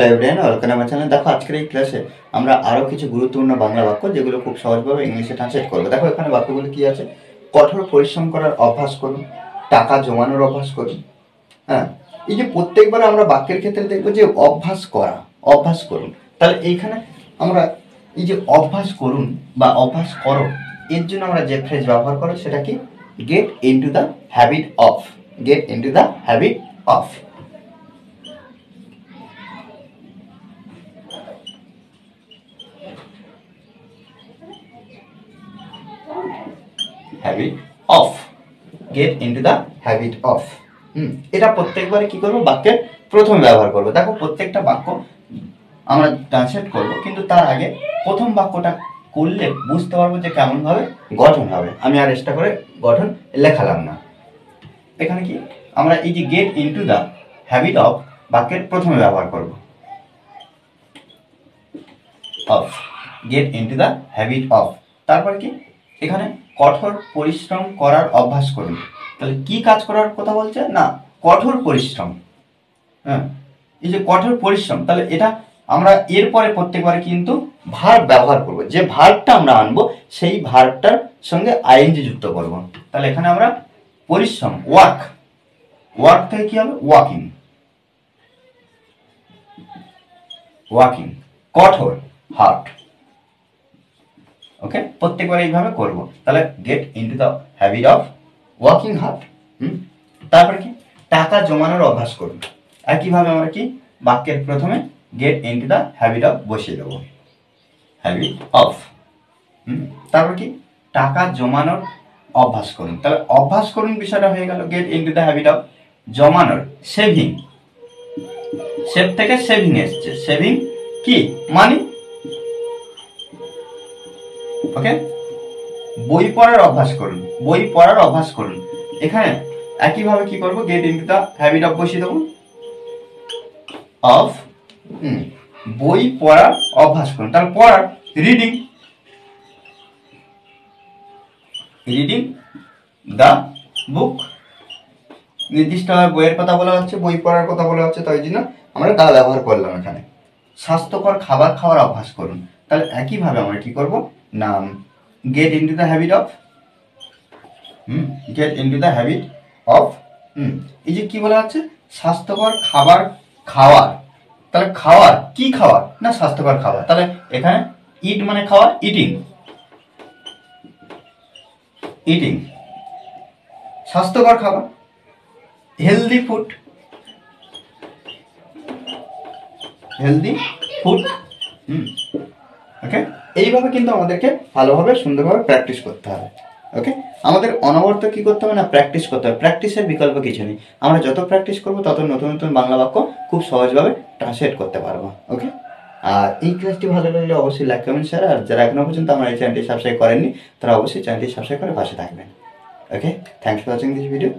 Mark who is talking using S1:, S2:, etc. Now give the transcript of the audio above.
S1: Everyone, welcome আমার channel. দেখো আজকের এই ক্লাসে আমরা আরো কিছু গুরুত্বপূর্ণ বাংলা বাক্য যেগুলো খুব সহজভাবে ইংলিশে ট্রান্সলেট করবো। দেখো এখানে বাক্যগুলো কি আছে। কঠোর পরিশ্রম করার অভ্যাস করুন, টাকা জমানোর অভ্যাস করুন। হ্যাঁ, এই যে প্রত্যেকবার আমরা বাক্যের ক্ষেত্রে দেখবো যে অভ্যাস করা, অভ্যাস করুন। তাহলে এইখানে আমরা এই যে অভ্যাস করুন বা অভ্যাস করো, এর জন্য আমরা যে ফ্রেজ ব্যবহার করো সেটা কি? Gate into the habit of. Gate into the habit of. Habit of, gate into the habit of. এটা প্রত্যেকবারে কি করবো? বাক্যের প্রথমে ব্যবহার করবো। দেখো প্রত্যেকটা বাক্য আমরা ট্রান্সলেট করবো, কিন্তু তার আগে প্রথম বাক্যটা করলে বুঝতে পারবো যে কেমন ভাবে গঠন হবে। আমি আর এক্সট্রা করে গঠন লেখালাম না। এখানে কি আমরা এই যে gate into the habit of বাক্যের প্রথমে ব্যবহার করবো। Of, gate into the habit of. তারপর কি এখানে কঠোর পরিশ্রম করার অভ্যাস করুন। তাহলে কি কাজ করার কথা বলছে? না, কঠোর পরিশ্রম। হ্যাঁ, এই যে কঠোর পরিশ্রম, তাহলে এটা আমরা এরপরে প্রত্যেকবারে কিন্তু ভার্ব ব্যবহার করব। যে ভার্বটা আমরা আনবো সেই ভার্বটার সঙ্গে আইএনজি যুক্ত করব। তাহলে এখানে আমরা পরিশ্রম, ওয়ার্ক, ওয়ার্ক থেকে কি হবে? Walking, walking. কঠোর, হার্ড। ওকে, প্রত্যেকবার এইভাবে করব। তাহলে gate into the habit of working hard. তারপরে কি টাকা জমানোর অভ্যাস করুন। একইভাবে আমরা কি বাক্যের প্রথমে gate into the habit of বসিয়ে দেবো, হ্যাবিট অফ। তারপর কি টাকা জমানোর অভ্যাস করুন। তাহলে অভ্যাস করুন বিষয়টা হয়ে গেল gate into the habit of. জমানোর, সেভিং, সেভ থেকে সেভিং এসছে। সেভিং কি? মানি। ওকে, বই পড়ার অভ্যাস করুন, বই পড়ার অভ্যাস করুন। এখানে একইভাবে কি করব? Gate into the habit of বসিয়ে দেবো, অফ। বই পড়ার অভ্যাস করুন। তাহলে পড়ার, রিডিং, রিডিং দ্য বুক। নির্দিষ্ট বইয়ের কথা বলা হচ্ছে, বই পড়ার কথা বলা হচ্ছে, তাই জন্য আমরা দা ব্যবহার করলাম এখানে। স্বাস্থ্যকর খাবার খাওয়ার অভ্যাস করুন। তাহলে একইভাবে আমরা কি করব? না, gate into the habit of, gate into the habit of. এই যে কি বলা হচ্ছে? স্বাস্থ্যকর খাবার খাওয়ার। তাহলে খাওয়ার কি খাওয়ার? না, স্বাস্থ্যকর খাবার। তাহলে এখানে ইট মানে খাওয়ার, ইটিং, ইটিং স্বাস্থ্যকর খাবার, হেলদি ফুড, হেলদি ফুড। ওকে, এইভাবে কিন্তু আমাদেরকে ভালোভাবে সুন্দরভাবে প্র্যাকটিস করতে হবে। ওকে, আমাদের অনবরত কি করতে হবে? না, প্র্যাকটিস করতে হবে। প্র্যাকটিসের বিকল্প কিছু নেই। আমরা যত প্র্যাকটিস করবো তত নতুন নতুন বাংলা বাক্য খুব সহজভাবে ট্রান্সলেট করতে পারবো। ওকে, আর এই ক্লাসটি ভালো লাগলে অবশ্যই লাইক, কমেন্ট, শেয়ার। আর যারা এখনো পর্যন্ত আমার এই চ্যানেলটি সাবস্ক্রাইব করেননি তারা অবশ্যই চ্যানেলটি সাবস্ক্রাইব করে পাশে থাকবেন। Okay, thanks for watching this video.